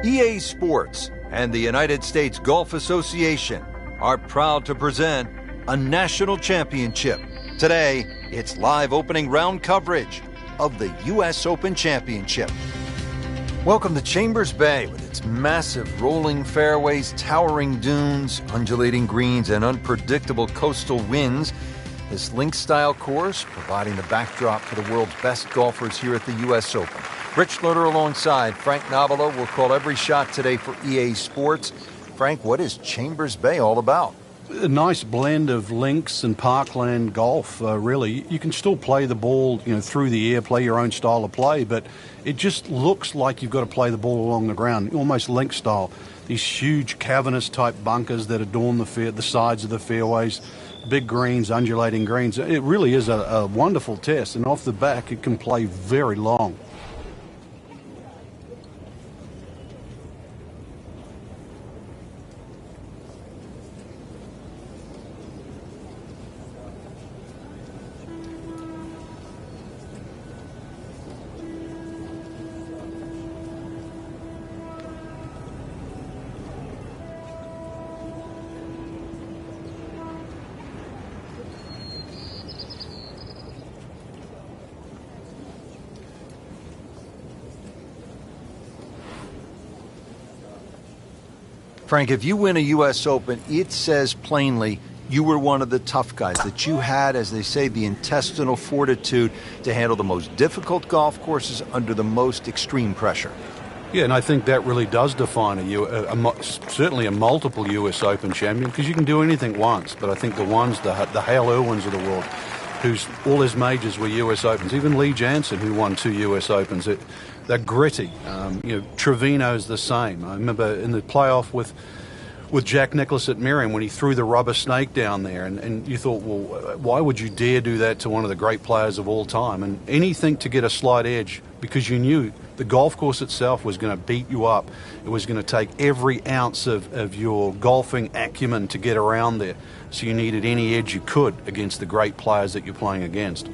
EA Sports and the United States Golf Association are proud to present a national championship. Today, it's live opening round coverage of the U.S. Open Championship. Welcome to Chambers Bay with its massive rolling fairways, towering dunes, undulating greens, and unpredictable coastal winds. This links-style course providing the backdrop for the world's best golfers here at the U.S. Open. Rich Lutter alongside Frank Nobilo will call every shot today for EA Sports. Frank, what is Chambers Bay all about? A nice blend of links and parkland golf, really. You can still play the ball, through the air, play your own style of play, but it just looks like you've got to play the ball along the ground, almost link style. These huge cavernous type bunkers that adorn the sides of the fairways, big greens, undulating greens. It really is a wonderful test, and off the back it can play very long. Frank, if you win a U.S. Open, it says plainly you were one of the tough guys, that you had, as they say, the intestinal fortitude to handle the most difficult golf courses under the most extreme pressure. Yeah, and I think that really does define certainly a multiple U.S. Open champion, because you can do anything once, but I think the Hale Irwins of the world, whose all his majors were U.S. Opens, even Lee Janzen, who won 2 U.S. Opens, they're gritty. Trevino's the same. I remember in the playoff with Jack Nicklaus at Merriam when he threw the rubber snake down there, and you thought, well, why would you dare do that to one of the great players of all time? And anything to get a slight edge, because you knew the golf course itself was going to beat you up. It was going to take every ounce of your golfing acumen to get around there. So you needed any edge you could against the great players that you're playing against.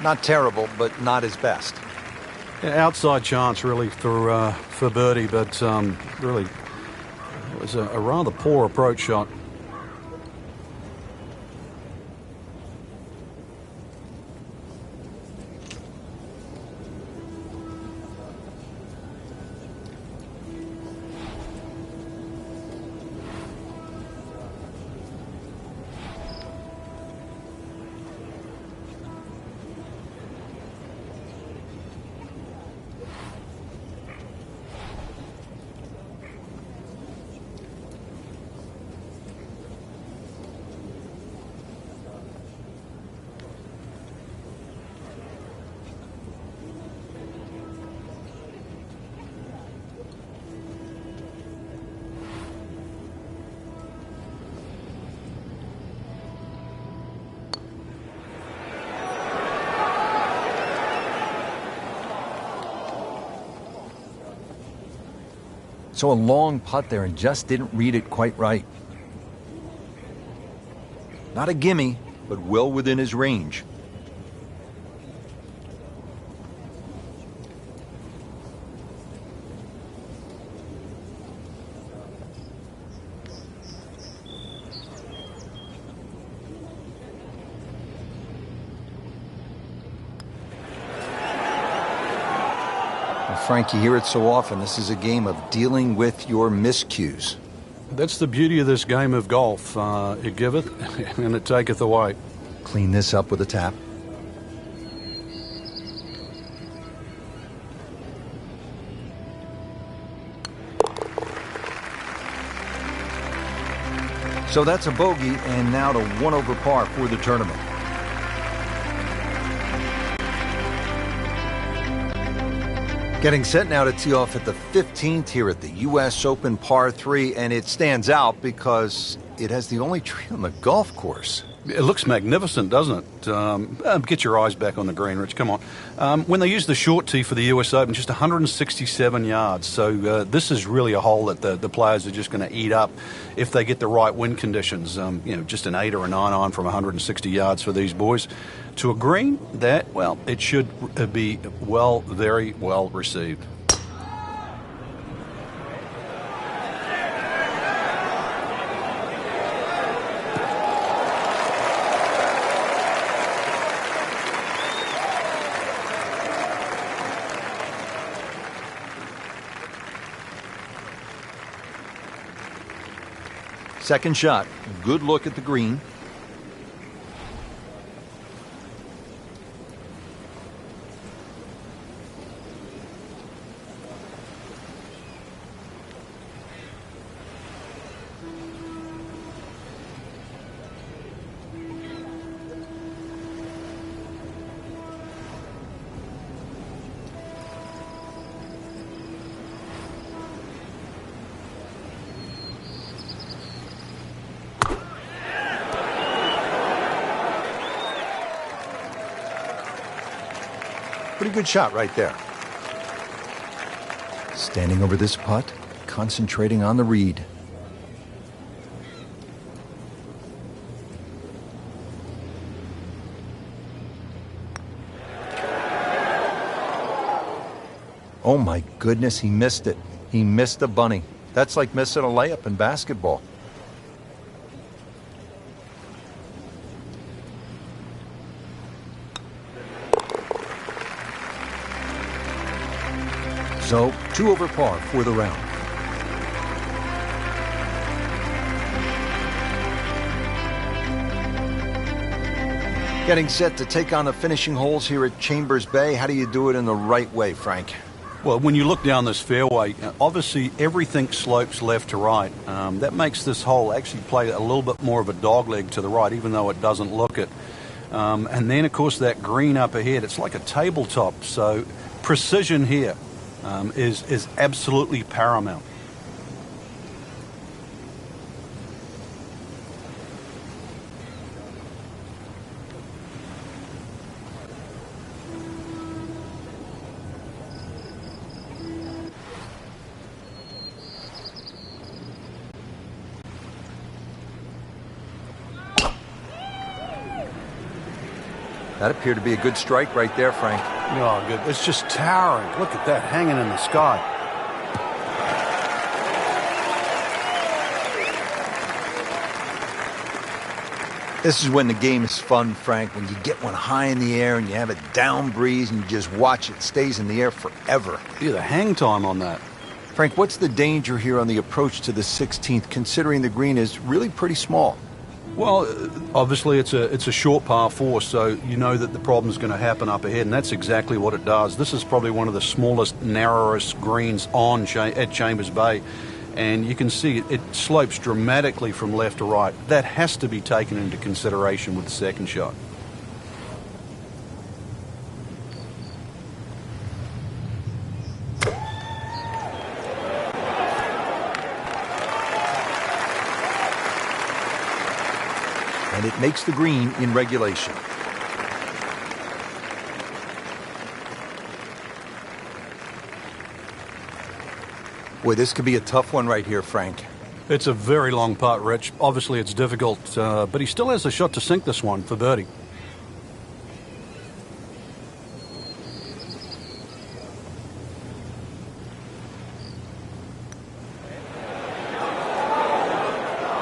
Not terrible, but not his best. Yeah, outside chance, really, for birdie, but really it was a rather poor approach shot. So a long putt there and just didn't read it quite right. Not a gimme, but well within his range. Frank, you hear it so often. This is a game of dealing with your miscues. That's the beauty of this game of golf. It giveth and it taketh away. Clean this up with a tap. So that's a bogey, and now to 1 over par for the tournament. Getting set now to tee off at the 15th here at the U.S. Open Par 3, and it stands out because it has the only tree on the golf course. It looks magnificent, doesn't it? Get your eyes back on the green, Rich. Come on. When they use the short tee for the U.S. Open, just 167 yards. So this is really a hole that the players are just going to eat up if they get the right wind conditions. Just an 8 or a 9 on from 160 yards for these boys. To a green that, well, it should be very well received. Second shot, good look at the green. Pretty good shot right there. Standing over this putt, concentrating on the read. Oh my goodness, he missed it. He missed the bunny. That's like missing a layup in basketball. So, 2 over par for the round. Getting set to take on the finishing holes here at Chambers Bay. How do you do it in the right way, Frank? Well, when you look down this fairway, obviously everything slopes left to right. That makes this hole actually play a little bit more of a dogleg to the right, even though it doesn't look it. And then, of course, that green up ahead, it's like a tabletop. So precision here is absolutely paramount. That appeared to be a good strike right there, Frank. Oh, good. It's just towering. Look at that hanging in the sky. This is when the game is fun, Frank, when you get one high in the air and you have a down breeze and you just watch it. Stays in the air forever. Yeah, the hang time on that. Frank, what's the danger here on the approach to the 16th, considering the green is really pretty small? Well, obviously it's a short par 4, so you know that the problem's going to happen up ahead, and that's exactly what it does. This is probably one of the smallest, narrowest greens at Chambers Bay, and you can see it slopes dramatically from left to right. That has to be taken into consideration with the second shot. And it makes the green in regulation. Boy, this could be a tough one right here, Frank. It's a very long putt, Rich. Obviously, it's difficult, but he still has a shot to sink this one for birdie.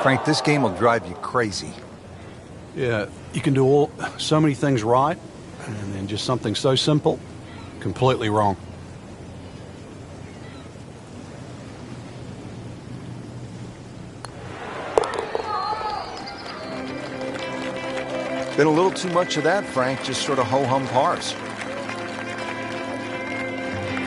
Frank, this game will drive you crazy. Yeah, you can do so many things right, and then just something so simple, completely wrong. Been a little too much of that, Frank, just sort of ho-hum pars.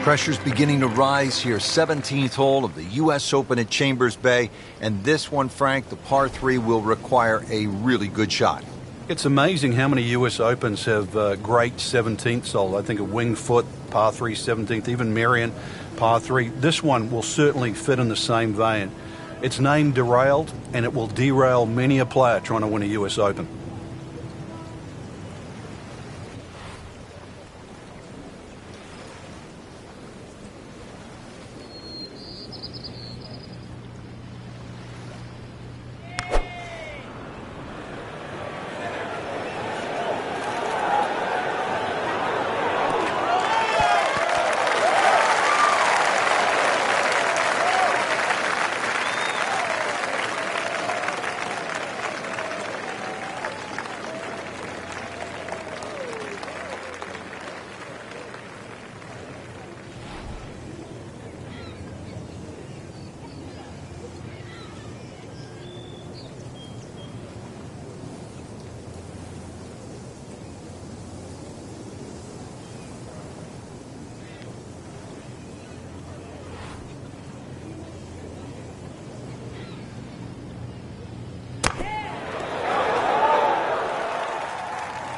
Pressure's beginning to rise here. 17th hole of the U.S. Open at Chambers Bay. And this one, Frank, the par 3 will require a really good shot. It's amazing how many U.S. Opens have great 17th hole. I think of Winged Foot, par 3, 17th, even Merion, par 3. This one will certainly fit in the same vein. It's named Derailed, and it will derail many a player trying to win a US Open.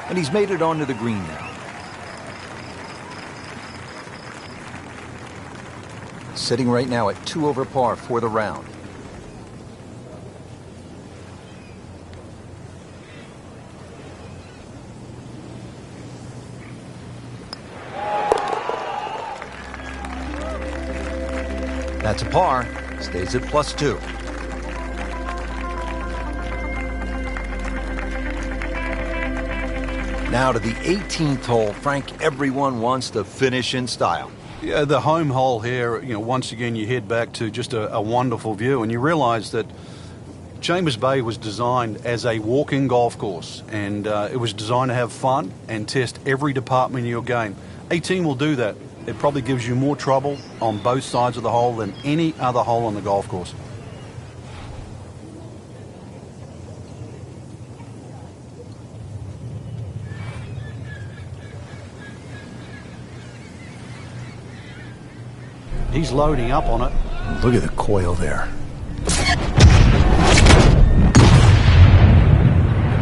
And he's made it onto the green now. Sitting right now at 2 over par for the round. That's a par. Stays at +2. Now to the 18th hole. Frank, everyone wants to finish in style. Yeah, the home hole here, once again you head back to just a wonderful view, and you realise that Chambers Bay was designed as a walking golf course, and it was designed to have fun and test every department of your game. 18 will do that. It probably gives you more trouble on both sides of the hole than any other hole on the golf course. He's loading up on it. Look at the coil there. Are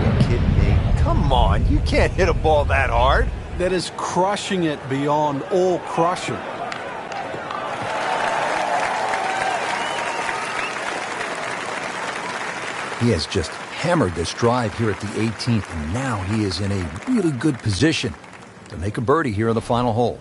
you kidding me? Come on, you can't hit a ball that hard. That is crushing it beyond all crushing. He has just hammered this drive here at the 18th, and now he is in a really good position to make a birdie here in the final hole.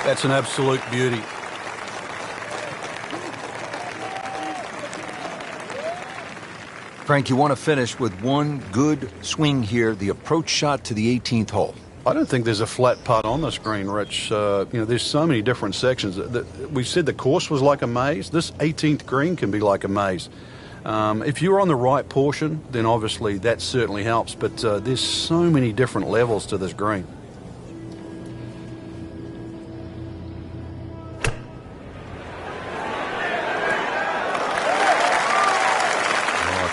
That's an absolute beauty. Frank, you want to finish with one good swing here, the approach shot to the 18th hole. I don't think there's a flat putt on this green, Rich. There's so many different sections. We said the course was like a maze. This 18th green can be like a maze. If you're on the right portion, then obviously that certainly helps. But there's so many different levels to this green.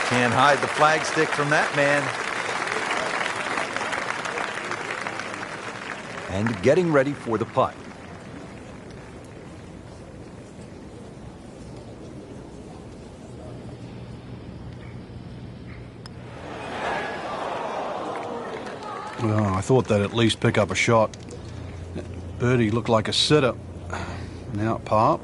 Can't hide the flagstick from that man. And getting ready for the putt. Well, I thought they'd at least pick up a shot. Birdie looked like a sitter. Now par.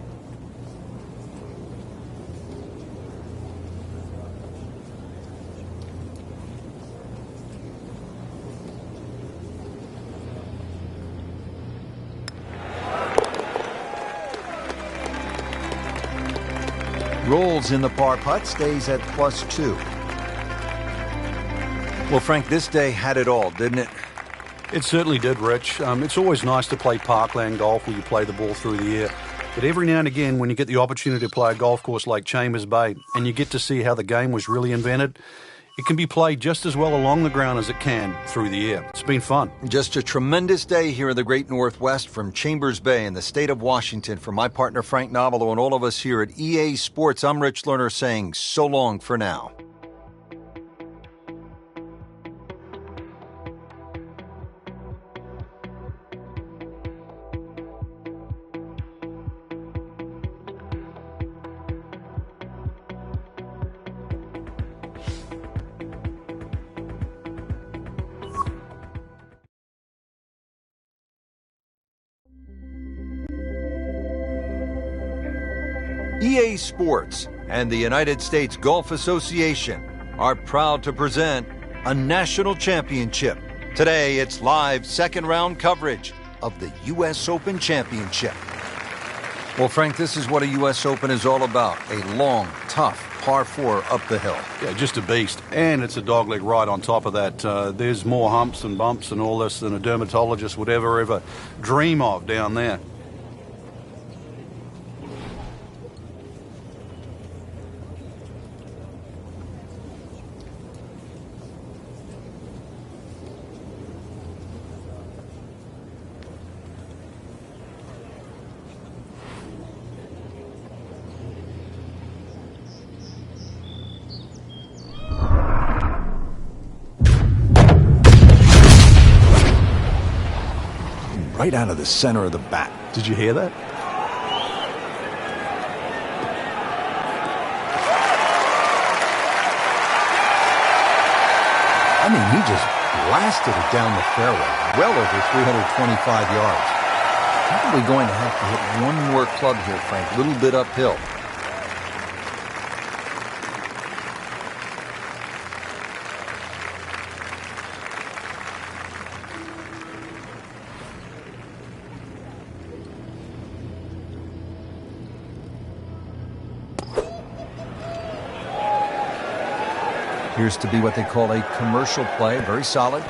Rolls in the par putt, stays at +2. Well, Frank, this day had it all, didn't it? It certainly did, Rich. It's always nice to play parkland golf where you play the ball through the air. But every now and again, when you get the opportunity to play a golf course like Chambers Bay and you get to see how the game was really invented, it can be played just as well along the ground as it can through the air. It's been fun. Just a tremendous day here in the Great Northwest from Chambers Bay in the state of Washington. For my partner Frank Novello and all of us here at EA Sports, I'm Rich Lerner saying so long for now. EA Sports and the United States Golf Association are proud to present a national championship. Today, it's live second round coverage of the U.S. Open Championship. Well, Frank, this is what a U.S. Open is all about. A long, tough par 4 up the hill. Yeah, just a beast. And it's a dogleg ride on top of that. There's more humps and bumps and all this than a dermatologist would ever dream of down there. Right out of the center of the bat. Did you hear that? I mean, he just blasted it down the fairway, well over 325 yards. Probably going to have to hit one more club here, Frank. A little bit uphill. Appears to be what they call a commercial play. Very solid.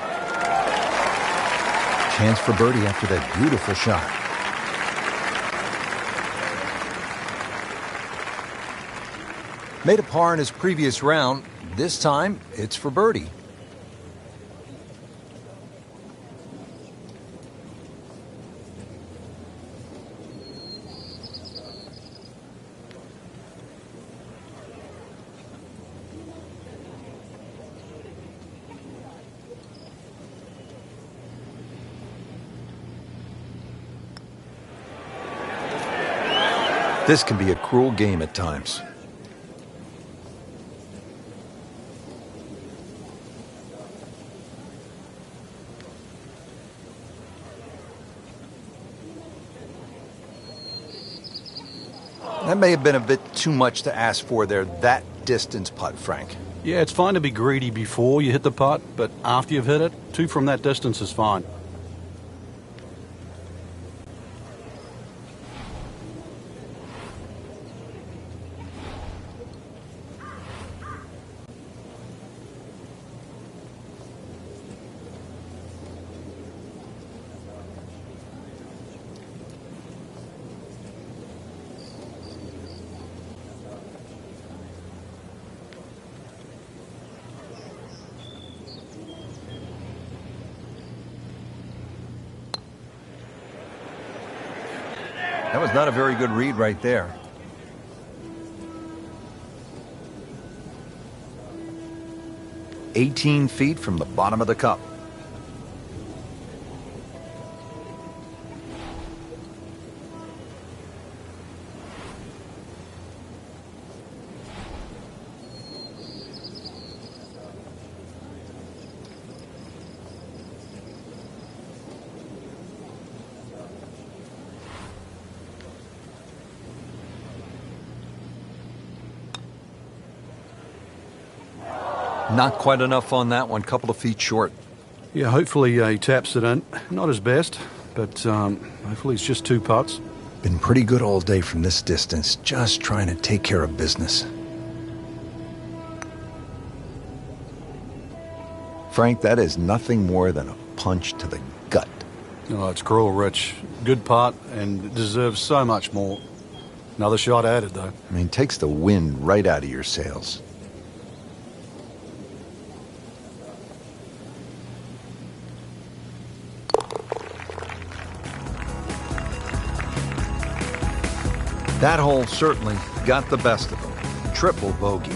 Chance for birdie after that beautiful shot. Made a par in his previous round. This time, it's for birdie. This can be a cruel game at times. That may have been a bit too much to ask for there, that distance putt, Frank. Yeah, it's fine to be greedy before you hit the putt, but after you've hit it, 2 from that distance is fine. That was not a very good read right there. "18 feet from the bottom of the cup." Not quite enough on that one, couple of feet short. Yeah, hopefully he taps it in. Not his best, but hopefully it's just 2 putts. Been pretty good all day from this distance, just trying to take care of business. Frank, that is nothing more than a punch to the gut. Oh, it's cruel, Rich. Good putt and deserves so much more. Another shot added, though. I mean, takes the wind right out of your sails. That hole certainly got the best of him. Triple bogey.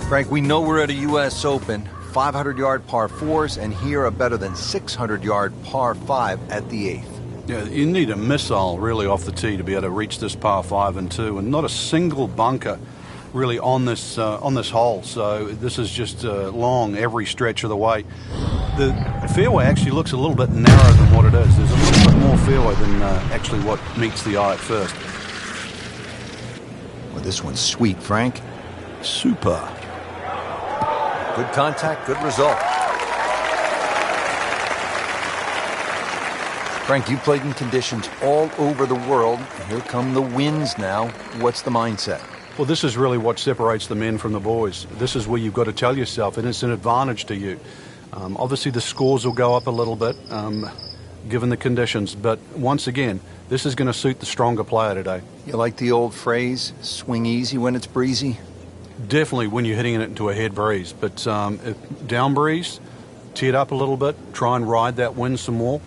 Frank, we know we're at a U.S. Open. 500-yard par 4s, and here a better than 600-yard par 5 at the 8th. Yeah, you need a missile really off the tee to be able to reach this par 5 and 2, and not a single bunker really on this hole. So this is just long every stretch of the way. The fairway actually looks a little bit narrower than what it is. There's a little bit more fairway than actually what meets the eye at first. Well, this one's sweet, Frank. Super. Good contact, good result. Frank, you played in conditions all over the world. Here come the winds now. What's the mindset? Well, this is really what separates the men from the boys. This is where you've got to tell yourself, and it's an advantage to you. Obviously, the scores will go up a little bit, given the conditions. But once again, this is going to suit the stronger player today. You like the old phrase, swing easy when it's breezy? Definitely when you're hitting it into a head breeze. But if down breeze, tee it up a little bit, try and ride that wind some more.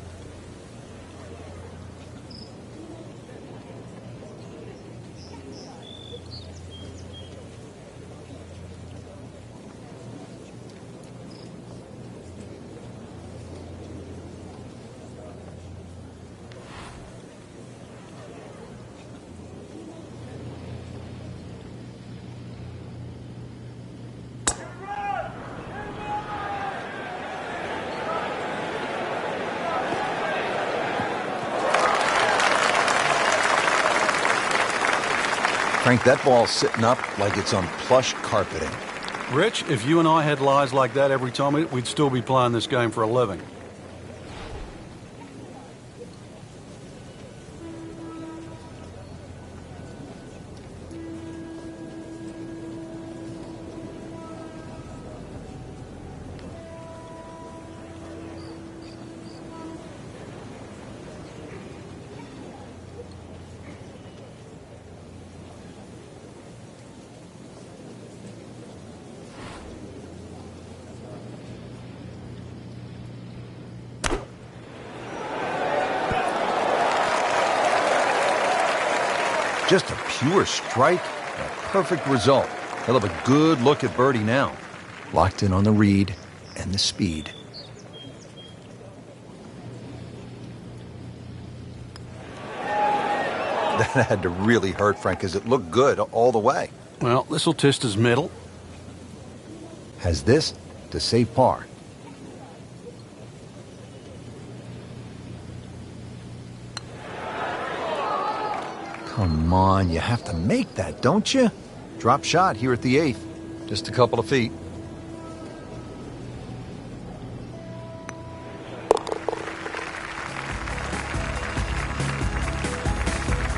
Frank, that ball's sitting up like it's on plush carpeting. Rich, if you and I had lies like that every time, we'd still be playing this game for a living. Just a pure strike, a perfect result. He'll have a good look at birdie now. Locked in on the read and the speed. That had to really hurt, Frank, because it looked good all the way. Well, this will test his mettle. Has this to save par. Come on, you have to make that, don't you? Drop shot here at the 8th. Just a couple of feet.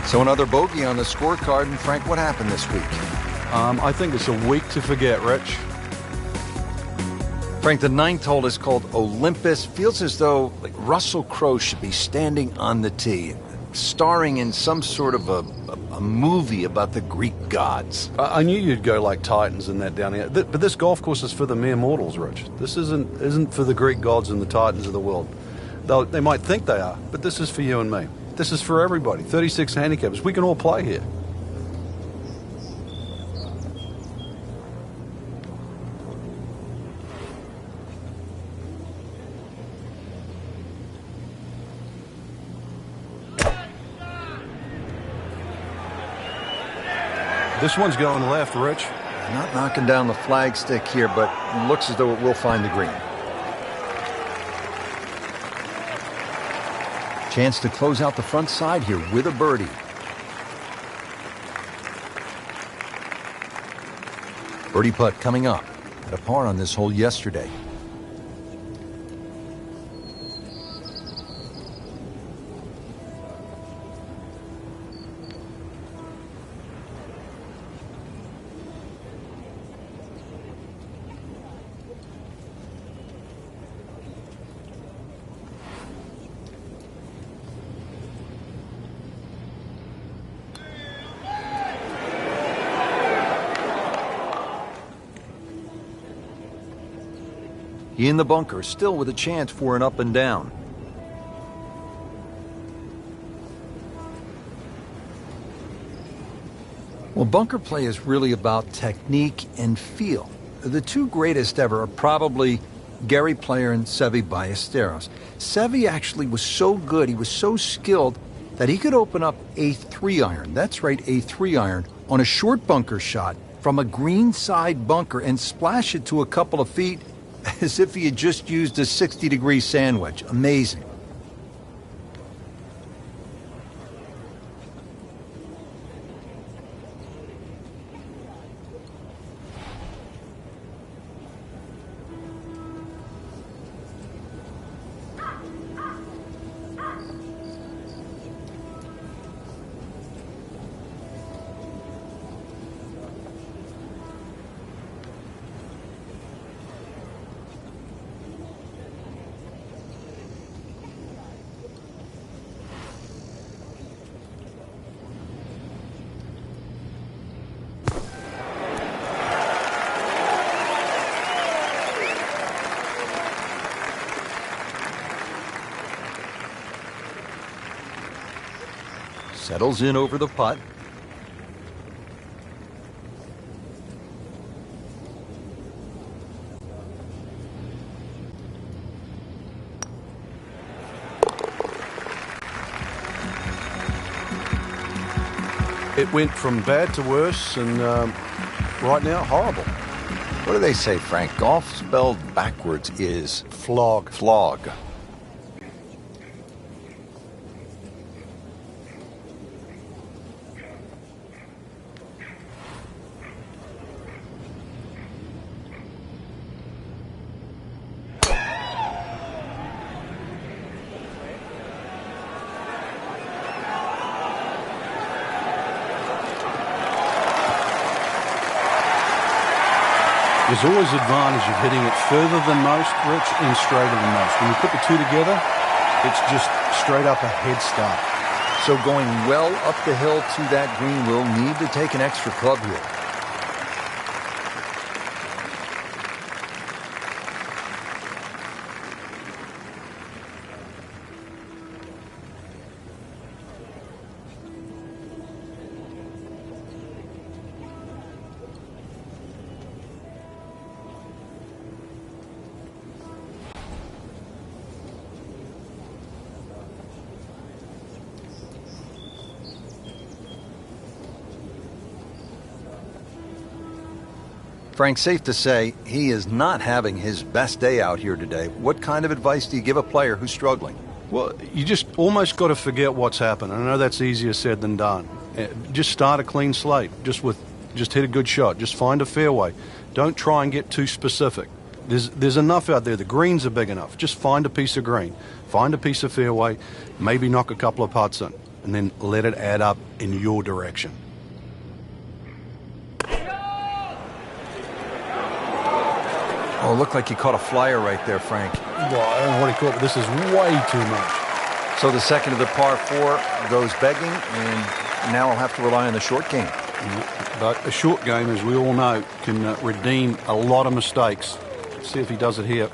So another bogey on the scorecard. And Frank, what happened this week? I think it's a week to forget, Rich. Frank, the 9th hole is called Olympus. Feels as though Russell Crowe should be standing on the tee, starring in some sort of a movie about the Greek gods. I knew you'd go like Titans and that down here. But this golf course is for the mere mortals, Rich. This isn't for the Greek gods and the Titans of the world. They might think they are, but this is for you and me. This is for everybody. 36 handicappers. We can all play here. This one's going left, Rich. Not knocking down the flagstick here, but looks as though it will find the green. Chance to close out the front side here with a birdie. Birdie putt coming up. Had a par on this hole yesterday. He in the bunker, still with a chance for an up and down. Well, bunker play is really about technique and feel. The two greatest ever are probably Gary Player and Seve Ballesteros. Seve actually was so good, he was so skilled, that he could open up a 3-iron, that's right, a 3-iron, on a short bunker shot from a greenside bunker and splash it to a couple of feet as if he had just used a 60-degree sand wedge. Amazing. Settles in over the putt. It went from bad to worse, and right now, horrible. What do they say, Frank? Golf spelled backwards is Flog. flog. There's always advantage of hitting it further than most, Rich, and straighter than most. When you put the two together, it's just straight up a head start. So going well up the hill to that green will need to take an extra club here. Frank, safe to say he is not having his best day out here today. What kind of advice do you give a player who's struggling? Well, you just almost got to forget what's happened. I know that's easier said than done. Just start a clean slate. Just hit a good shot. Just find a fairway. Don't try and get too specific. There's enough out there. The greens are big enough. Just find a piece of green. Find a piece of fairway. Maybe knock a couple of putts in. And then let it add up in your direction. Oh, it looked like you caught a flyer right there, Frank. Well, I don't know what he caught, but this is way too much. So the second of the par 4 goes begging, and now I'll have to rely on the short game. But a short game, as we all know, can redeem a lot of mistakes. Let's see if he does it here.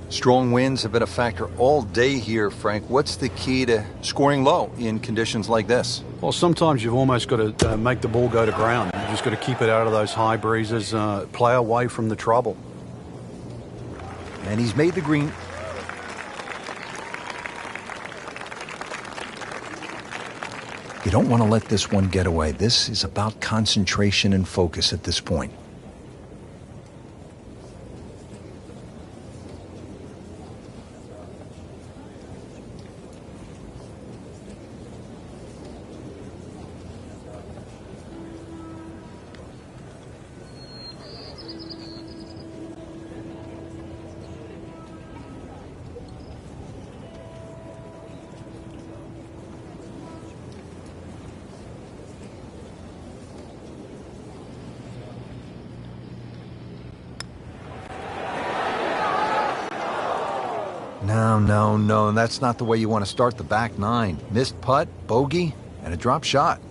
Strong winds have been a factor all day here, Frank. What's the key to scoring low in conditions like this? Well, sometimes you've almost got to make the ball go to ground. You've just got to keep it out of those high breezes, play away from the trouble. And he's made the green. You don't want to let this one get away. This is about concentration and focus at this point. No, no, no, that's not the way you want to start the back nine. Missed putt, bogey, and a drop shot.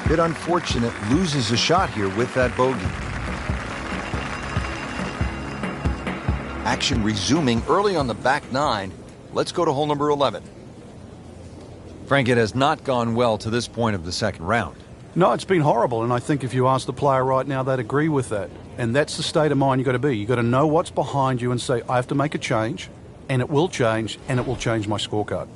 Bit unfortunate, loses a shot here with that bogey. Action resuming early on the back nine. Let's go to hole number 11. Frank, it has not gone well to this point of the second round. No, it's been horrible, and I think if you ask the player right now, they'd agree with that. And that's the state of mind you've got to be. You've got to know what's behind you and say, I have to make a change, and it will change my scorecard.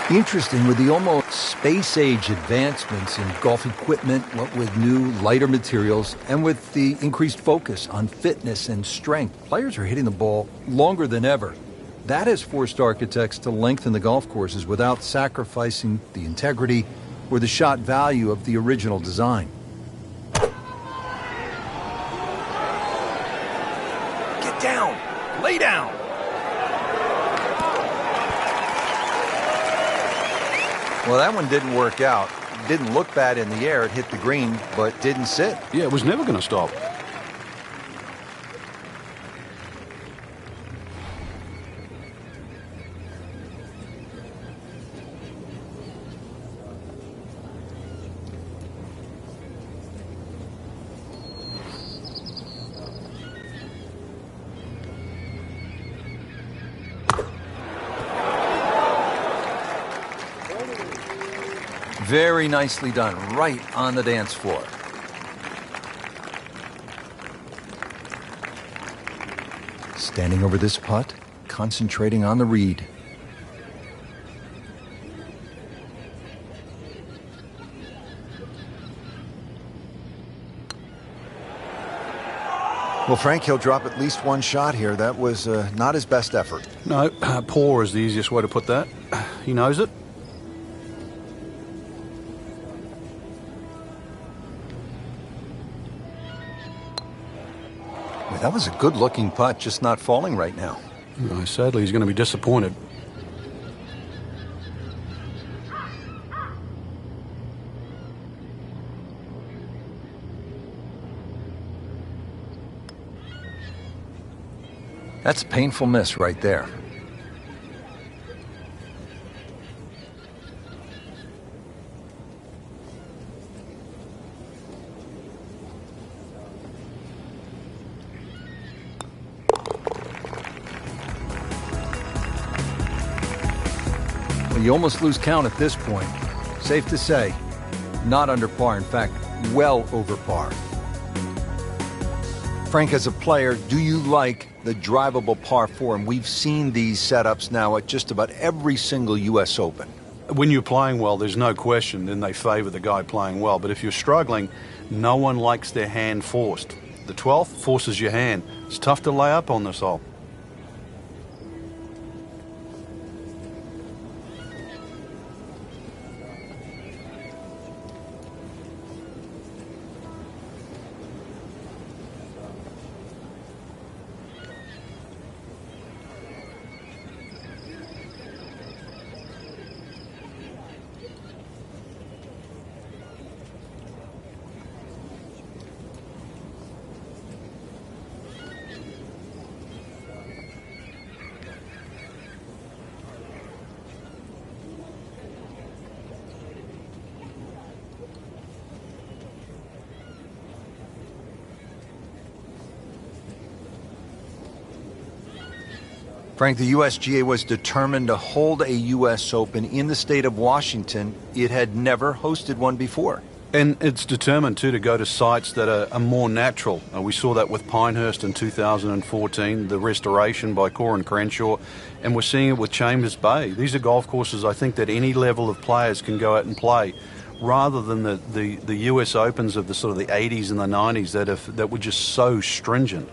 Interesting, with the almost space-age advancements in golf equipment, what with new, lighter materials, and with the increased focus on fitness and strength, players are hitting the ball longer than ever. That has forced architects to lengthen the golf courses without sacrificing the integrity or the shot value of the original design. Get down! Lay down! Well, that one didn't work out. Didn't look bad in the air. It hit the green, but didn't sit. Yeah, it was never going to stop. Very nicely done, right on the dance floor. Standing over this putt, concentrating on the read. Well, Frank, he'll drop at least one shot here. That was not his best effort. No, poor is the easiest way to put that. He knows it. That was a good-looking putt, just not falling right now. Sadly, he's going to be disappointed. That's a painful miss right there. You almost lose count at this point. Safe to say, not under par. In fact, well over par. Frank, as a player, do you like the drivable par 4? And we've seen these setups now at just about every single U.S. Open. When you're playing well, there's no question, then they favor the guy playing well. But if you're struggling, no one likes their hand forced. The 12th forces your hand. It's tough to lay up on this hole. Frank, the USGA was determined to hold a U.S. Open in the state of Washington. It had never hosted one before. And it's determined, too, to go to sites that are more natural. We saw that with Pinehurst in 2014, the restoration by Corin Crenshaw, and we're seeing it with Chambers Bay. These are golf courses, I think, that any level of players can go out and play, rather than the US Opens of the sort of the 80s and the 90s that were just so stringent.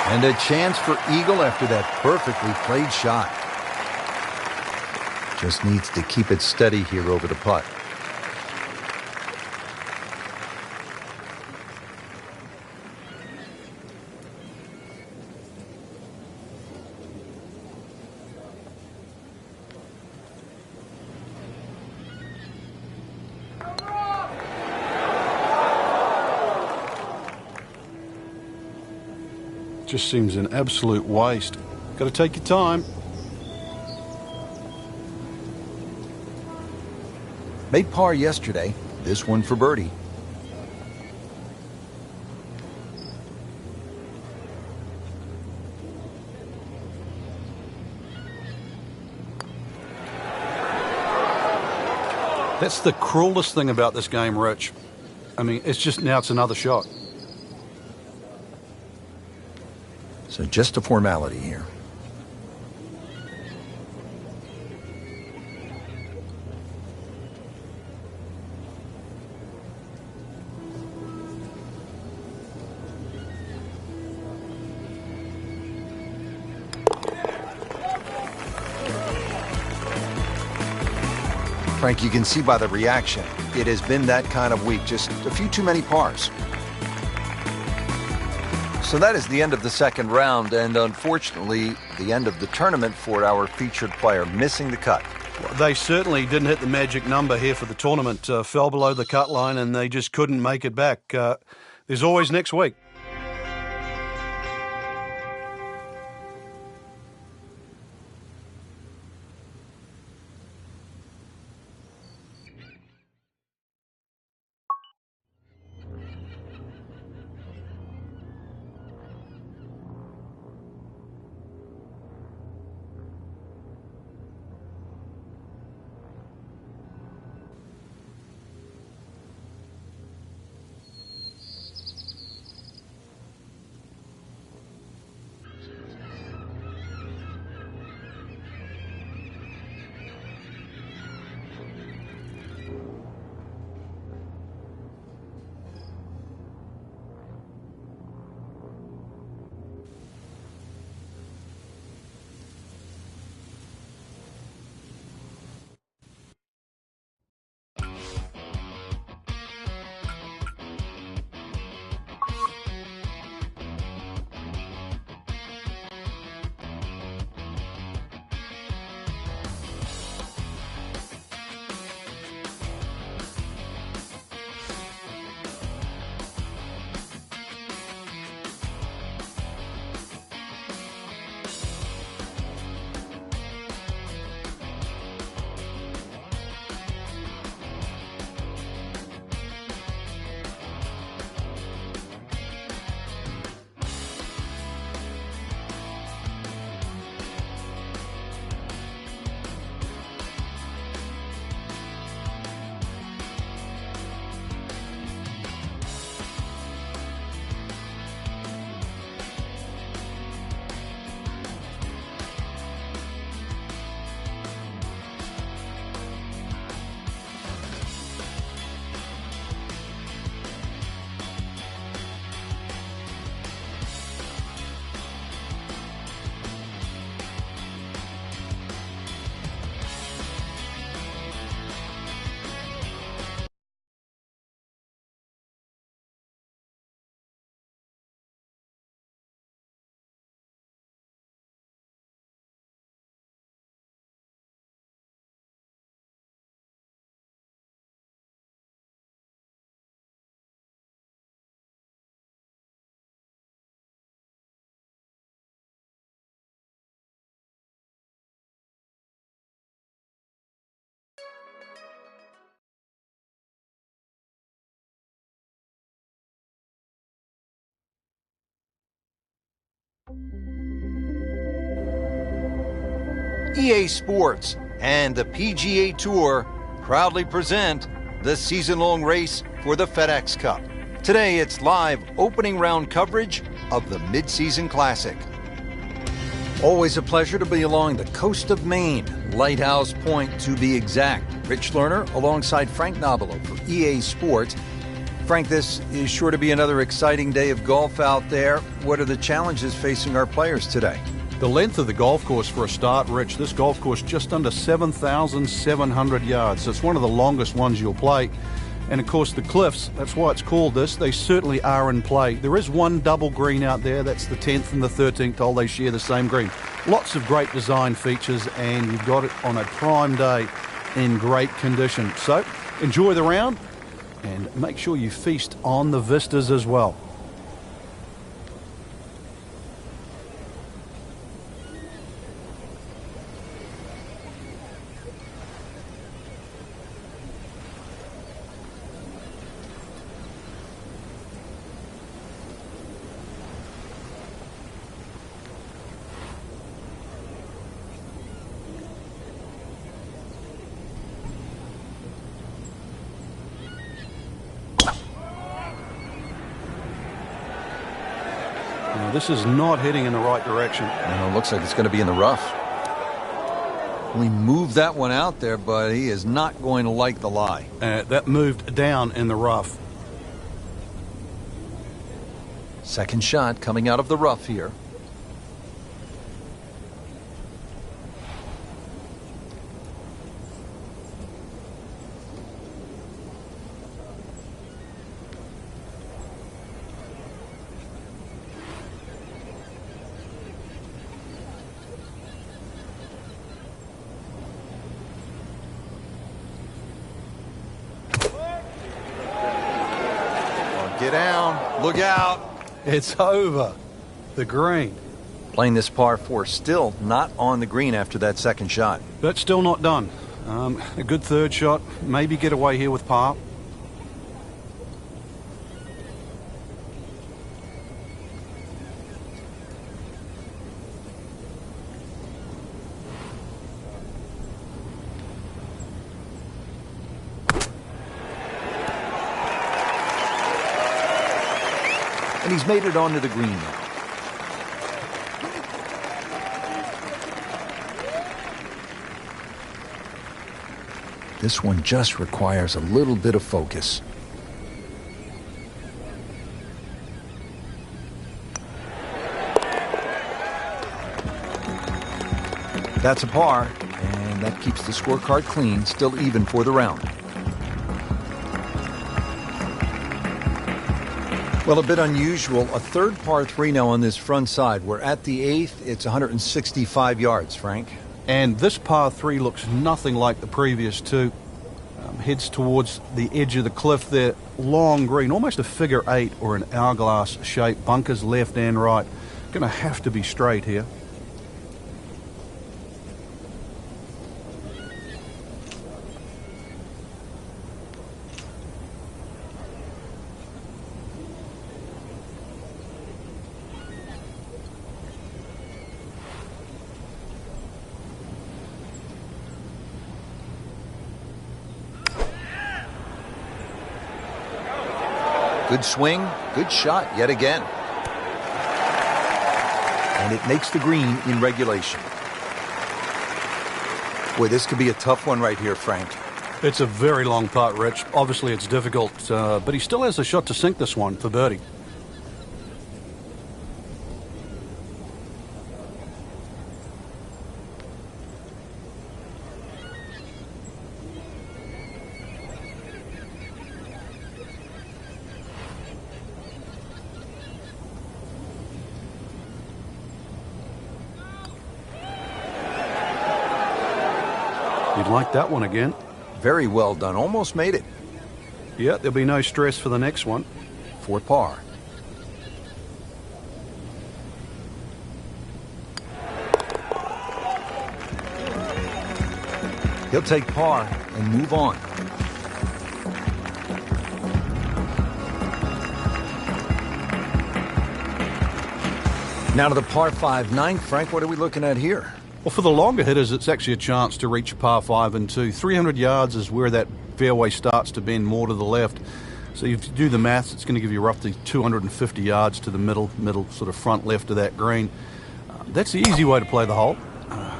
And a chance for eagle after that perfectly played shot. Just needs to keep it steady here over the putt. Just seems an absolute waste. Got to take your time. Made par yesterday, this one for birdie. That's the cruelest thing about this game, Rich. I mean, it's another shot. So just a formality here. Frank, you can see by the reaction, it has been that kind of week, just a few too many pars. So that is the end of the second round, and unfortunately, the end of the tournament for our featured player, missing the cut. Well, they certainly didn't hit the magic number here for the tournament. Fell below the cut line, and they just couldn't make it back. There's always next week. EA Sports and the PGA Tour proudly present the season-long race for the FedEx Cup. Today, it's live opening round coverage of the Mid-Season Classic. Always a pleasure to be along the coast of Maine, Lighthouse Point to be exact. Rich Lerner alongside Frank Nobilo for EA Sports. Frank, this is sure to be another exciting day of golf out there. What are the challenges facing our players today? The length of the golf course for a start, Rich. This golf course just under 7,700 yards. It's one of the longest ones you'll play. And of course the cliffs, that's why it's called this, they certainly are in play. There is one double green out there, that's the 10th and the 13th hole, they share the same green. Lots of great design features, and you've got it on a prime day in great condition. So enjoy the round and make sure you feast on the vistas as well. this is not heading in the right direction. And it looks like it's going to be in the rough. We moved that one out there, but he is not going to like the lie. That moved down in the rough. Second shot coming out of the rough here. Get down. Look out. It's over. The green. Playing this par 4, still not on the green after that second shot. But still not done. A good third shot. Maybe get away here with par. And he's made it onto the green now. This one just requires a little bit of focus. That's a par, and that keeps the scorecard clean, still even for the round. Well, a bit unusual. A third par 3 now on this front side. We're at the 8th. It's 165 yards, Frank. And this par 3 looks nothing like the previous two. Heads towards the edge of the cliff there. Long green, almost a figure 8 or an hourglass shape. Bunkers left and right. Going to have to be straight here. Good swing, good shot yet again. And it makes the green in regulation. Boy, this could be a tough one right here, Frank. It's a very long putt, Rich. Obviously it's difficult, but he still has a shot to sink this one for birdie. You'd like that one again. Very well done. Almost made it. Yeah, there'll be no stress for the next one. For par. He'll take par and move on. Now to the par 5 9th. Frank, what are we looking at here? Well, for the longer hitters, it's actually a chance to reach a par 5 and 2. 300 yards is where that fairway starts to bend more to the left. So if you do the maths, it's going to give you roughly 250 yards to the middle sort of front left of that green. That's the easy way to play the hole.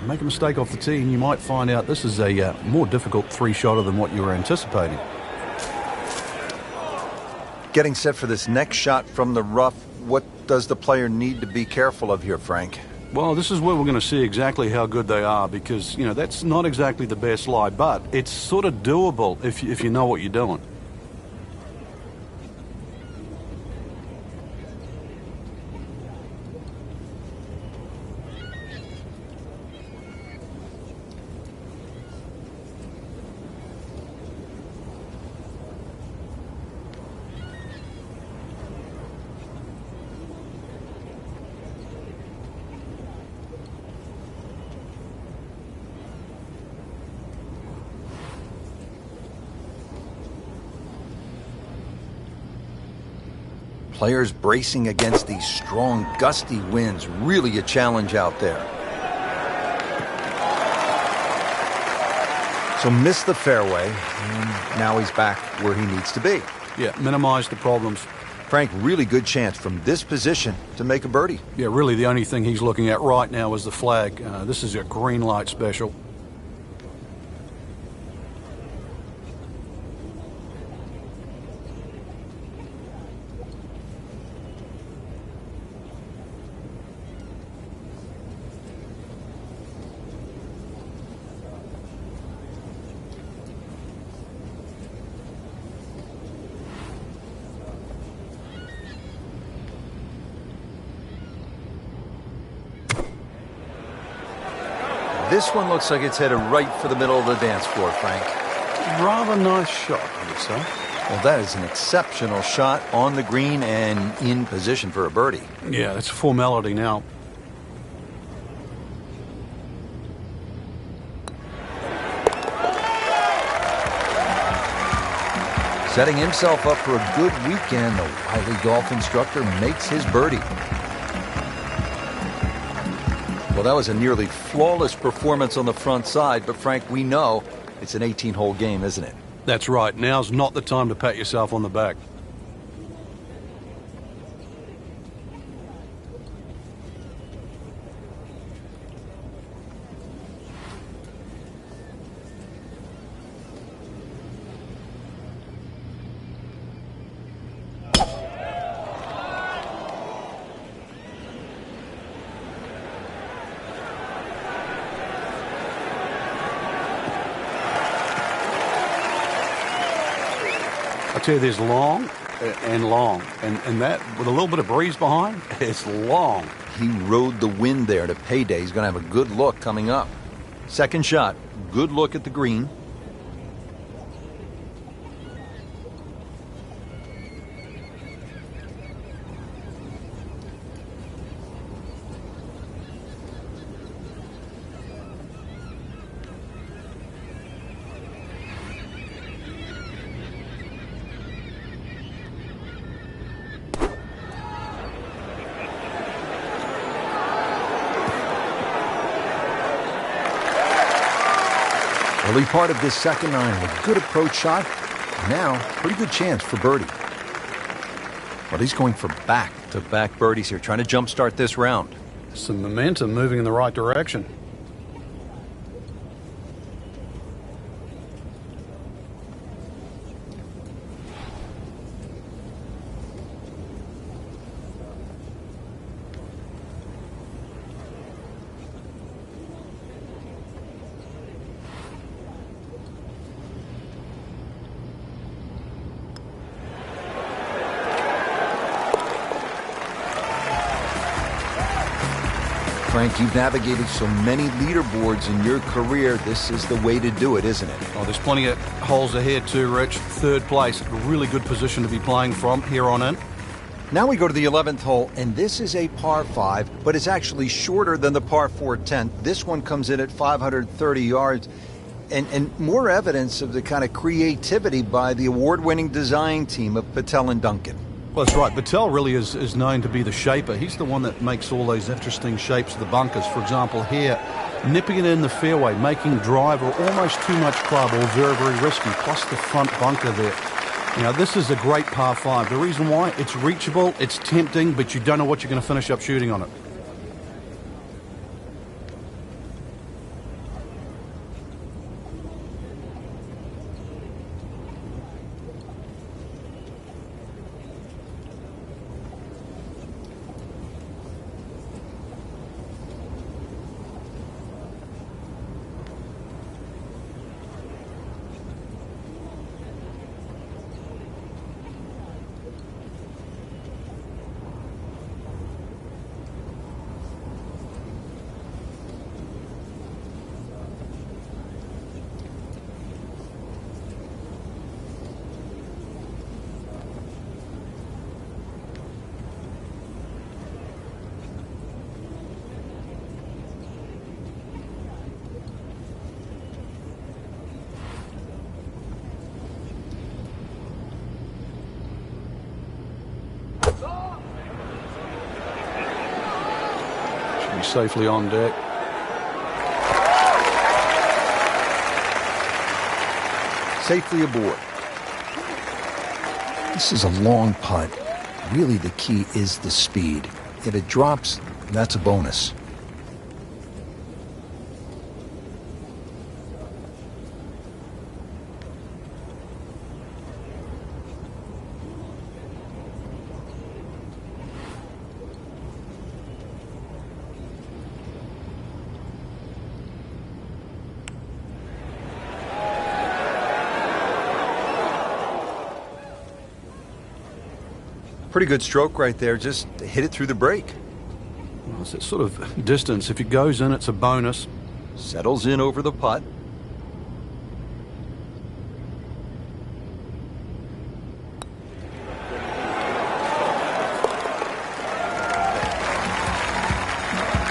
Make a mistake off the tee and you might find out this is a more difficult three-shotter than what you were anticipating. Getting set for this next shot from the rough, what does the player need to be careful of here, Frank? Well, this is where we're going to see exactly how good they are because, you know, that's not exactly the best lie, but it's sort of doable if you know what you're doing. Players bracing against these strong, gusty winds. Really a challenge out there. So missed the fairway, and now he's back where he needs to be. Yeah, minimize the problems. Frank, really good chance from this position to make a birdie. Yeah, really the only thing he's looking at right now is the flag. This is a green light special. This one looks like it's headed right for the middle of the dance floor, Frank. Rather nice shot, I would say. Well, that is an exceptional shot on the green and in position for a birdie. Yeah, it's a formality now. Setting himself up for a good weekend, the wily golf instructor makes his birdie. Well, that was a nearly flawless performance on the front side, but Frank, we know it's an 18-hole game, isn't it? That's right. Now's not the time to pat yourself on the back. I tell you, there's long and long, and that with a little bit of breeze behind, it's long. He rode the wind there to payday. He's going to have a good look coming up. Second shot, good look at the green. Early part of this second nine with good approach shot. Now, pretty good chance for birdie. But he's going for back-to-back birdies here, trying to jumpstart this round. Some momentum moving in the right direction. Frank, you've navigated so many leaderboards in your career. This is the way to do it, isn't it? Oh, there's plenty of holes ahead too, Rich. Third place, a really good position to be playing from here on in. Now we go to the 11th hole, and this is a par 5, but it's actually shorter than the par 4 10th. This one comes in at 530 yards, and more evidence of the kind of creativity by the award-winning design team of Patel and Duncan. Well, that's right. Patel really is known to be the shaper. He's the one that makes all those interesting shapes of the bunkers. For example, here, nipping it in the fairway, making driver almost too much club or very, very risky, plus the front bunker there. Now, this is a great par 5. The reason why, it's reachable, it's tempting, but you don't know what you're going to finish up shooting on it. Safely on deck. Safely aboard. This is a long putt. Really, the key is the speed. If it drops, that's a bonus. Pretty good stroke right there. Just hit it through the break. Well, it's that sort of distance. If it goes in, it's a bonus. Settles in over the putt.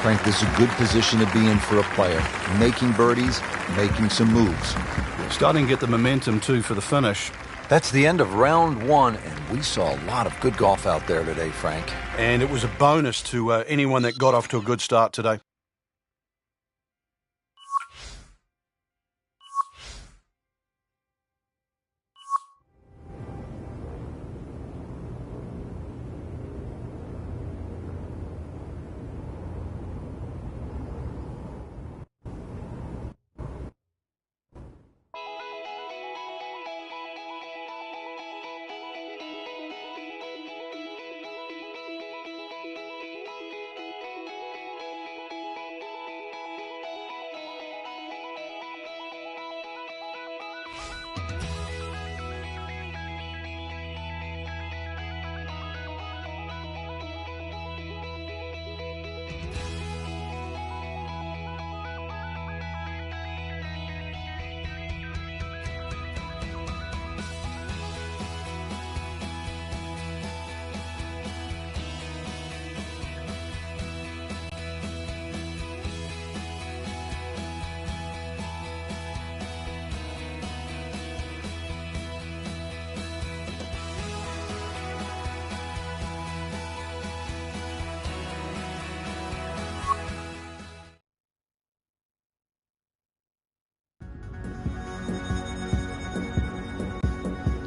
Frank, this is a good position to be in for a player. Making birdies, making some moves. We're starting to get the momentum, too, for the finish. That's the end of round one, and we saw a lot of good golf out there today, Frank. And it was a bonus to anyone that got off to a good start today.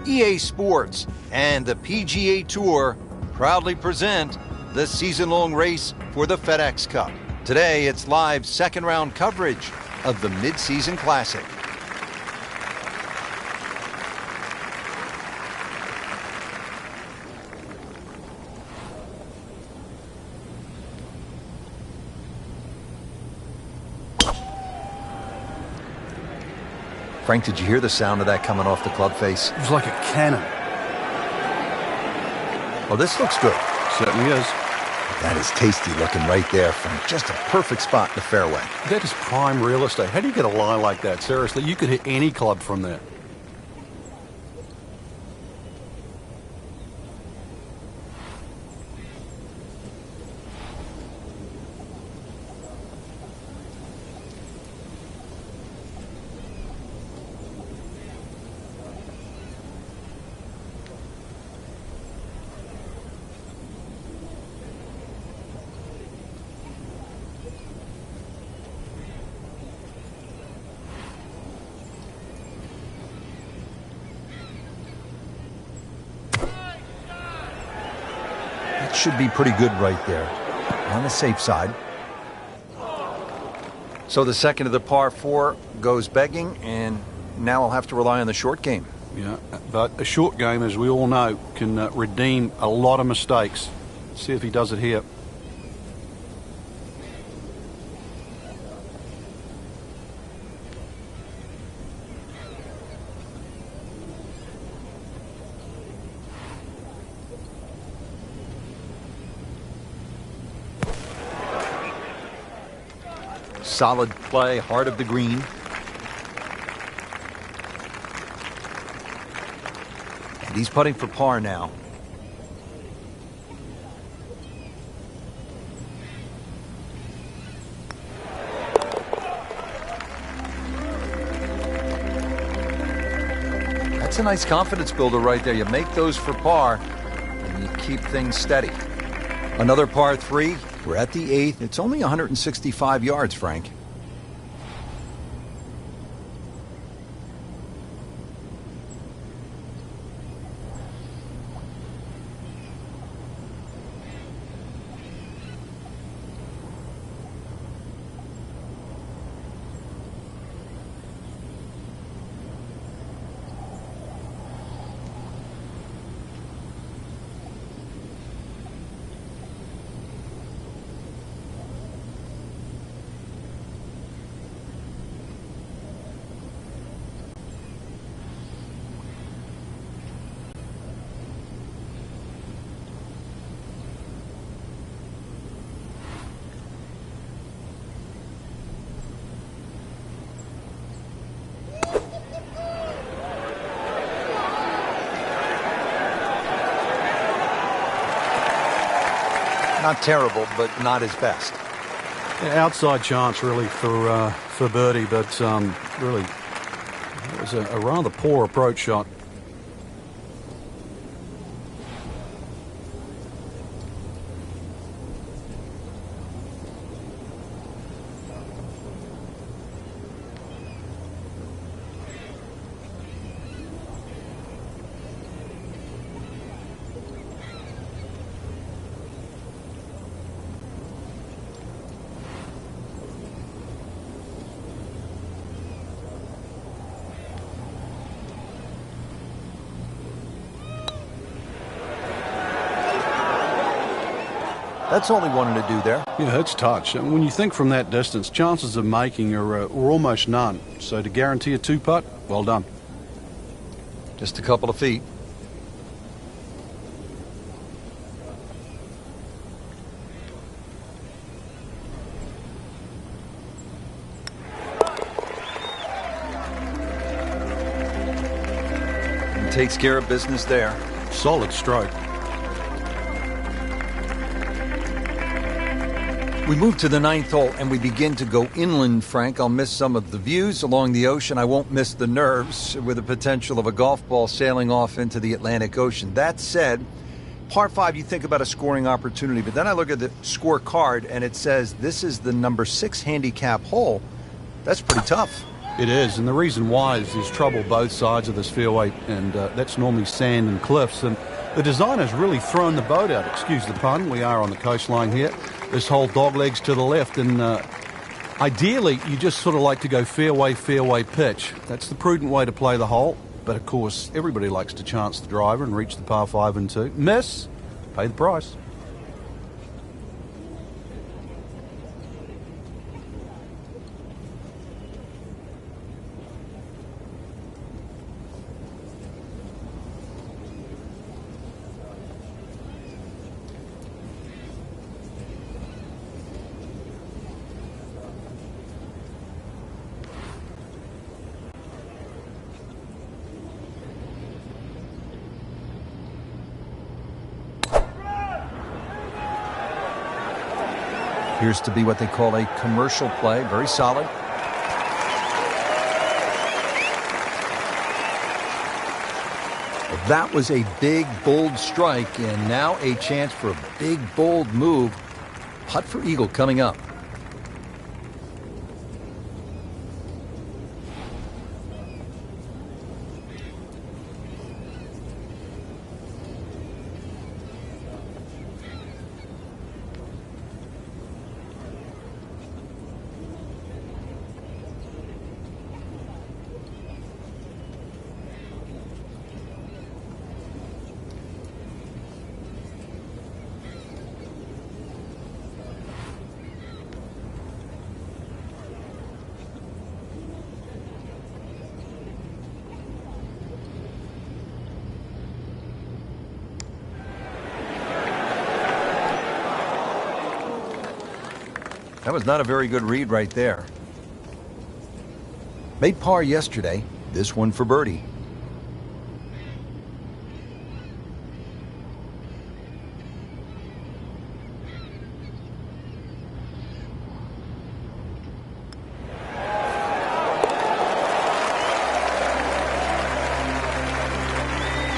EA Sports and the PGA Tour proudly present the season-long race for the FedEx Cup. Today, it's live second-round coverage of the Mid-Season Classic. Frank, did you hear the sound of that coming off the club face? It was like a cannon. Oh, this looks good. Certainly is. That is tasty looking right there, Frank. Just a perfect spot in the fairway. That is prime real estate. How do you get a lie like that? Seriously, you could hit any club from there. Should be pretty good right there, on the safe side. So the second of the par 4 goes begging, and now I'll have to rely on the short game. Yeah, but a short game, as we all know, can redeem a lot of mistakes. See if he does it here. Solid play, heart of the green. And he's putting for par now. That's a nice confidence builder right there. You make those for par, and you keep things steady. Another par 3. We're at the 8th. It's only 165 yards, Frank. Not terrible, but not his best. Yeah, outside chance really for birdie, but really it was a rather poor approach shot. That's all he wanted to do there. Yeah, it's touch. And when you think from that distance, chances of making are almost none. So to guarantee a two-putt, well done. Just a couple of feet. And takes care of business there. Solid stroke. We move to the 9th hole and we begin to go inland, Frank. I'll miss some of the views along the ocean. I won't miss the nerves with the potential of a golf ball sailing off into the Atlantic Ocean. That said, par 5, you think about a scoring opportunity, but then I look at the scorecard and it says this is the number 6 handicap hole. That's pretty tough. It is, and the reason why is there's trouble both sides of this fairway, and that's normally sand and cliffs. And the designer's really thrown the boat out. Excuse the pun. We are on the coastline here. This whole dog legs to the left, and ideally you just sort of like to go fairway pitch. That's the prudent way to play the hole, but of course everybody likes to chance the driver and reach the par 5 and 2. Miss, pay the price. Appears to be what they call a commercial play. Very solid. That was a big, bold strike, and now a chance for a big, bold move. Putt for eagle coming up. That was not a very good read right there. Made par yesterday, this one for birdie.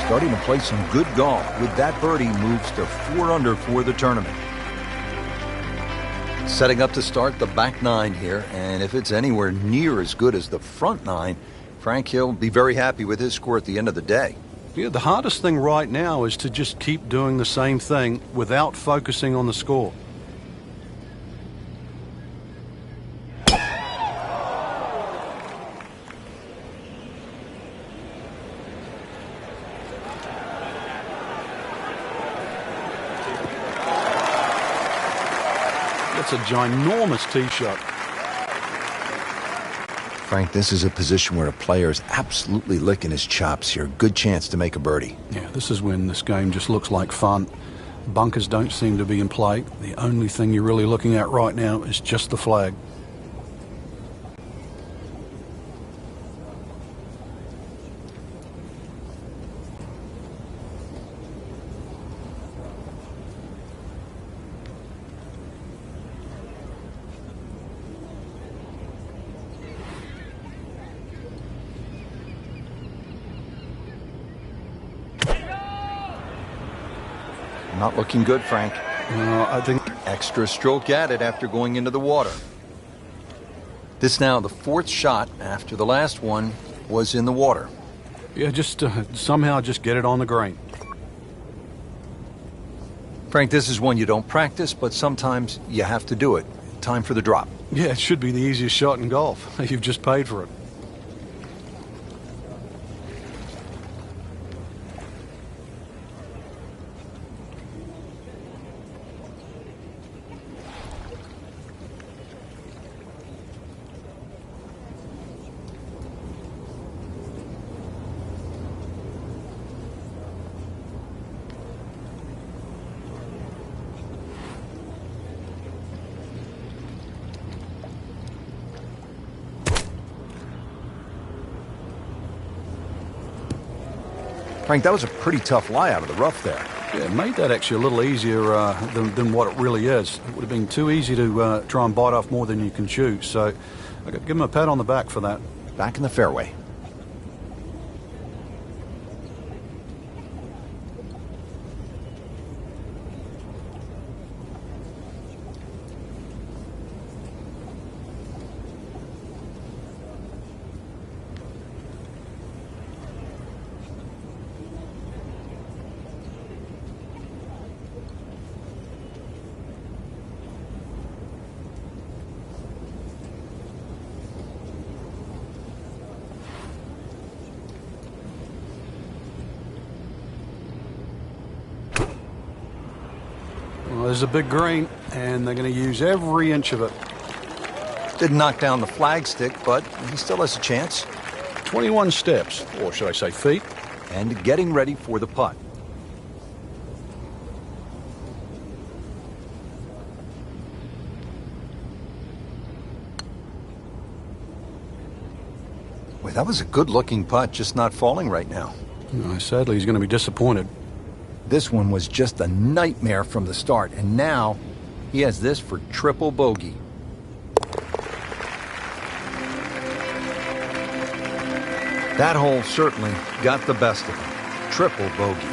Starting to play some good golf. With that birdie, moves to 4 under for the tournament. Setting up to start the back 9 here, and if it's anywhere near as good as the front 9, Frank Hill will be very happy with his score at the end of the day. Yeah, the hardest thing right now is to just keep doing the same thing without focusing on the score. That's a ginormous tee shot. Frank, this is a position where a player is absolutely licking his chops here. Good chance to make a birdie. Yeah, this is when this game just looks like fun. Bunkers don't seem to be in play. The only thing you're really looking at right now is just the flag. Not looking good, Frank. I think Extra stroke added after going into the water. This now the fourth shot after the last one was in the water. Yeah, just somehow just get it on the green. Frank, this is one you don't practice, but sometimes you have to do it. Time for the drop. Yeah, it should be the easiest shot in golf. You've just paid for it. Frank, that was a pretty tough lie out of the rough there. Yeah, it made that actually a little easier than what it really is. It would have been too easy to try and bite off more than you can chew. So I got to give him a pat on the back for that. Back in the fairway. Well, there's a big green, and they're going to use every inch of it. Didn't knock down the flagstick, but he still has a chance. 21 steps, or should I say feet. And getting ready for the putt. Well, that was a good-looking putt, just not falling right now. Sadly, he's going to be disappointed. This one was just a nightmare from the start, and now he has this for triple bogey. That hole certainly got the best of him. Triple bogey.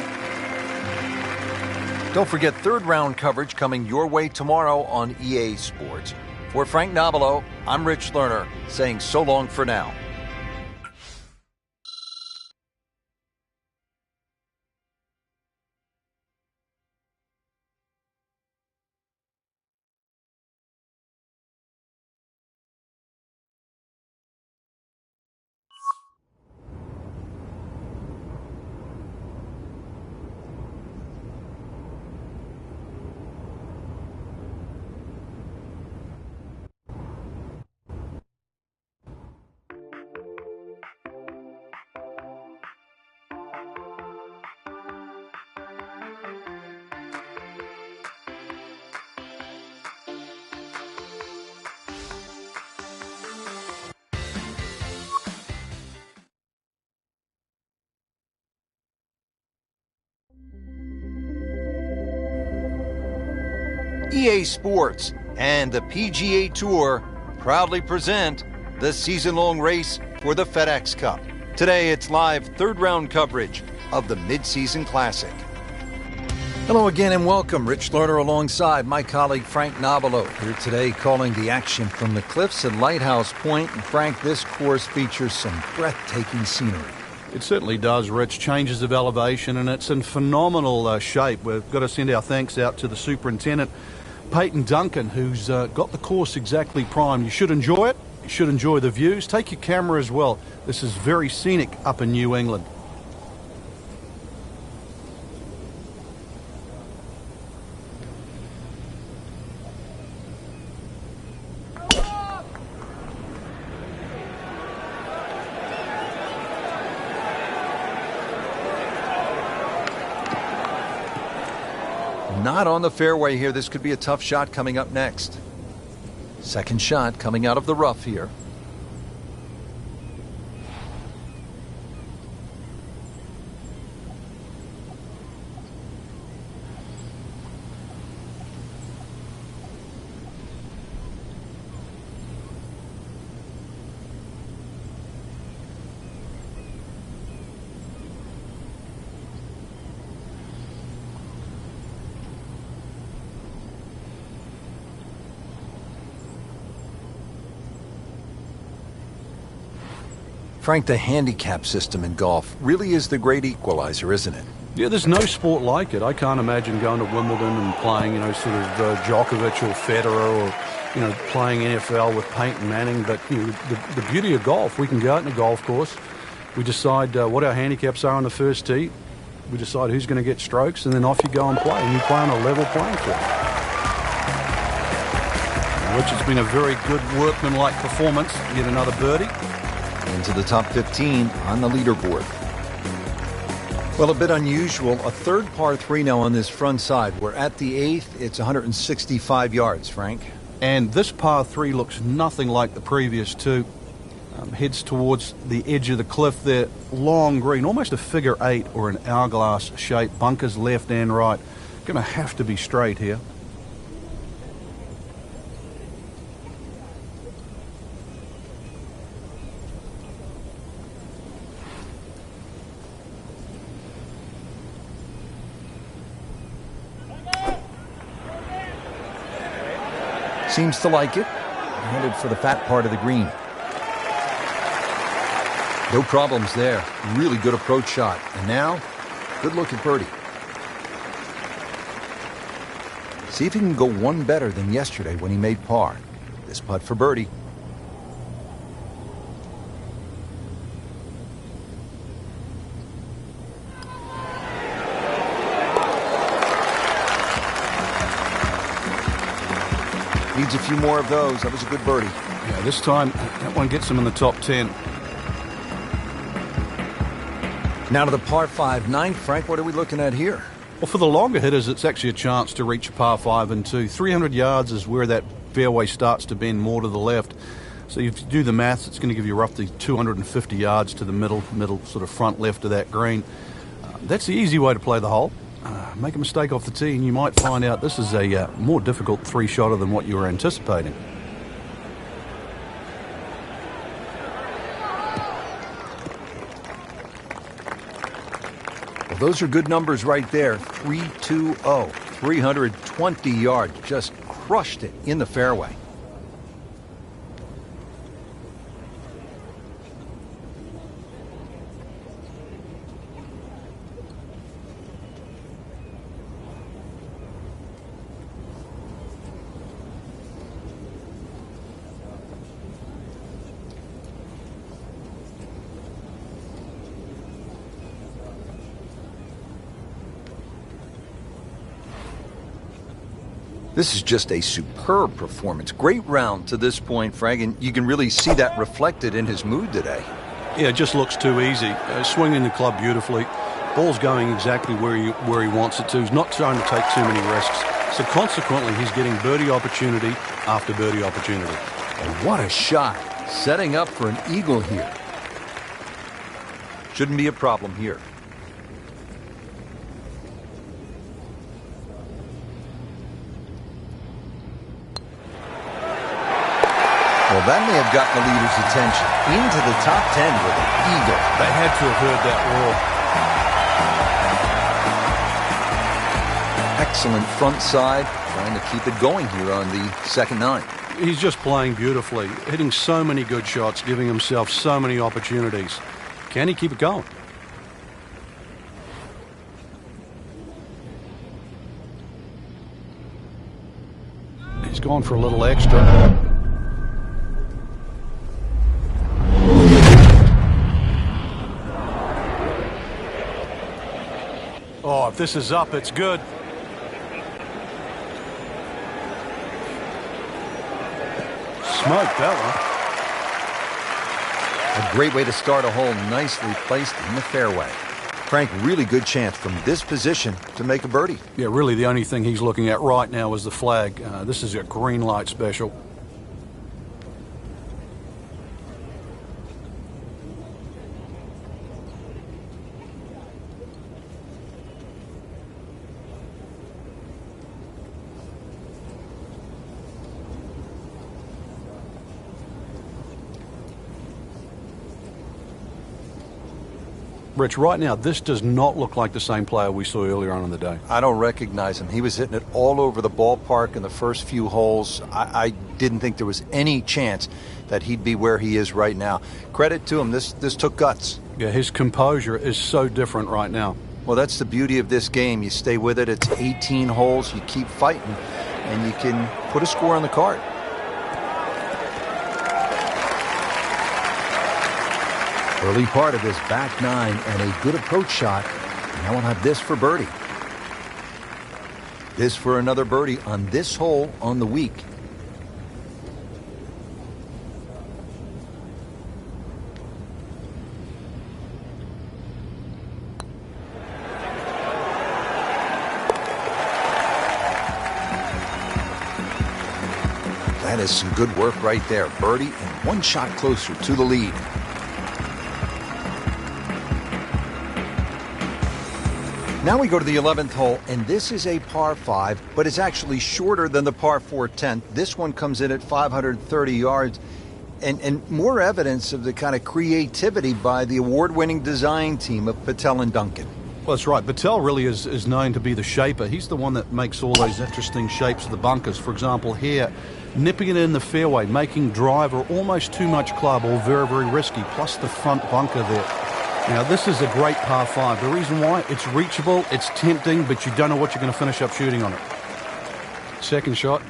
Don't forget third round coverage coming your way tomorrow on EA Sports. For Frank Nobilo, I'm Rich Lerner, saying so long for now. EA Sports and the PGA Tour proudly present the season-long race for the FedEx Cup. Today, it's live third-round coverage of the Mid-Season Classic. Hello again and welcome. Rich Lerner alongside my colleague Frank Nobilo here today calling the action from the cliffs at Lighthouse Point. And Frank, this course features some breathtaking scenery. It certainly does, Rich. Changes of elevation, and it's in phenomenal shape. We've got to send our thanks out to the superintendent, Peyton Duncan, who's got the course exactly primed. You should enjoy it. You should enjoy the views. Take your camera as well. This is very scenic up in New England. Not on the fairway here. This could be a tough shot coming up next. Second shot coming out of the rough here. Frank, the handicap system in golf really is the great equalizer, isn't it? Yeah, there's no sport like it. I can't imagine going to Wimbledon and playing, sort of Djokovic or Federer or, playing NFL with Peyton Manning. But, the beauty of golf, we can go out in a golf course. We decide what our handicaps are on the first tee. We decide who's going to get strokes, and then off you go and play. And you play on a level playing field. Which has been a very good workmanlike performance. Yet another birdie. Into the top 15 on the leaderboard. Well, a bit unusual. A third par 3 now on this front side. We're at the 8th. It's 165 yards, Frank. And this par 3 looks nothing like the previous two. Heads towards the edge of the cliff there. Long green, almost a figure 8 or an hourglass shape. Bunkers left and right. Going to have to be straight here. Seems to like it. Headed for the fat part of the green. No problems there. Really good approach shot. And now, good look at birdie. See if he can go one better than yesterday when he made par. This putt for birdie. Needs a few more of those. That was a good birdie. Yeah, this time, that one gets him in the top 10. Now to the par 5 ninth. Frank, what are we looking at here? Well, for the longer hitters, it's actually a chance to reach a par 5 and 2. 300 yards is where that fairway starts to bend more to the left. So if you do the maths, it's going to give you roughly 250 yards to the middle sort of front left of that green. That's the easy way to play the hole. Make a mistake off the tee and you might find out this is a more difficult three-shotter than what you were anticipating. Well, those are good numbers right there. 320, 320 yards. Just crushed it in the fairway. This is just a superb performance. Great round to this point, Frank, and you can really see that reflected in his mood today. Yeah, it just looks too easy. Swinging the club beautifully. Ball's going exactly where he wants it to. He's not trying to take too many risks. So consequently, he's getting birdie opportunity after birdie opportunity. And what a shot. Setting up for an eagle here. Shouldn't be a problem here. Well, that may have gotten the leader's attention. Into the top 10 with an eagle. They had to have heard that roar. Excellent front side. Trying to keep it going here on the second nine. He's just playing beautifully. Hitting so many good shots. Giving himself so many opportunities. Can he keep it going? He's gone for a little extra. Oh, if this is up, it's good. Smoked that one. A great way to start a hole, nicely placed in the fairway. Frank, really good chance from this position to make a birdie. Yeah, really the only thing he's looking at right now is the flag. This is a green light special. Rich, right now, this does not look like the same player we saw earlier on in the day. I don't recognize him. He was hitting it all over the ballpark in the first few holes. I didn't think there was any chance that he'd be where he is right now. Credit to him. This took guts. Yeah, his composure is so different right now. Well, that's the beauty of this game. You stay with it. It's 18 holes. You keep fighting, and you can put a score on the card. Early part of this back nine and a good approach shot. Now we'll have this for birdie. This for another birdie on this hole on the week. That is some good work right there. Birdie and one shot closer to the lead. Now we go to the 11th hole, and this is a par 5, but it's actually shorter than the par 4 10th. This one comes in at 530 yards, and more evidence of the kind of creativity by the award-winning design team of Patel and Duncan. Well, that's right. Patel really is known to be the shaper. He's the one that makes all those interesting shapes of the bunkers. For example, here, nipping it in the fairway, making driver almost too much club, or very, very risky, plus the front bunker there. Now, this is a great par 5. The reason why, it's reachable, it's tempting, but you don't know what you're going to finish up shooting on it. Second shot.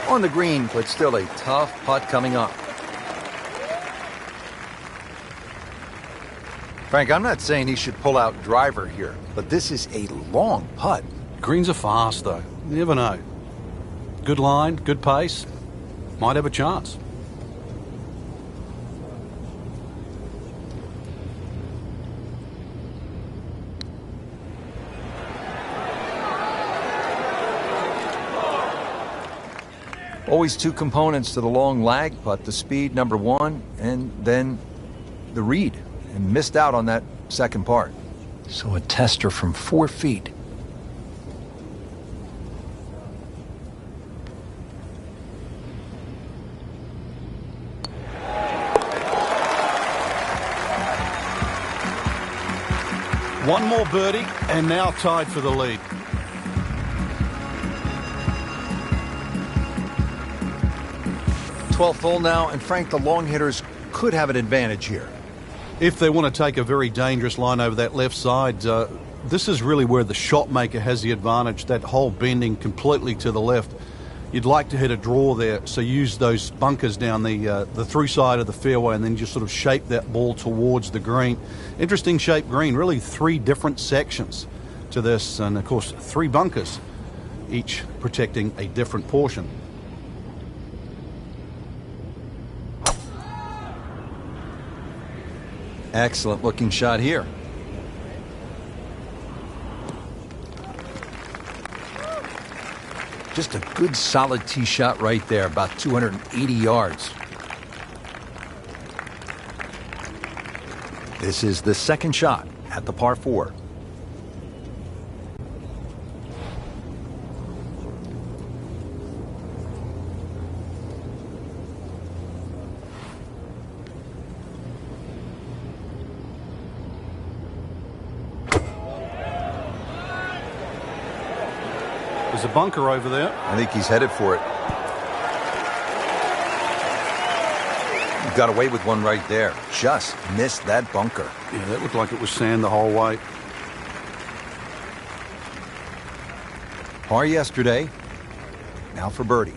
On the green, but still a tough putt coming up. Frank, I'm not saying he should pull out driver here, but this is a long putt. Greens are fast, though. You never know. Good line, good pace. Might have a chance. Always two components to the long lag putt, the speed, number one, and then the read. And missed out on that second part. So a tester from 4 feet. One more birdie, and now tied for the lead. Twelfth hole now, and Frank, the long hitters could have an advantage here. If they want to take a very dangerous line over that left side, this is really where the shot maker has the advantage, that hole bending completely to the left. You'd like to hit a draw there, so use those bunkers down the through side of the fairway and then just sort of shape that ball towards the green. Interesting shaped green, really 3 different sections to this, and of course 3 bunkers, each protecting a different portion. Excellent looking shot here. Just a good solid tee shot right there, about 280 yards. This is the second shot at the par 4. There's a bunker over there. I think he's headed for it. He got away with one right there. Just missed that bunker. Yeah, that looked like it was sand the whole way. Par yesterday. Now for birdie.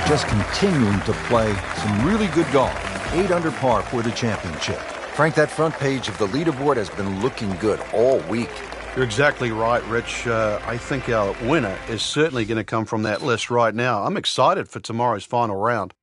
Just continuing to play some really good golf. 8 under par for the championship. Frank, that front page of the leaderboard has been looking good all week. You're exactly right, Rich. I think our winner is certainly going to come from that list right now. I'm excited for tomorrow's final round.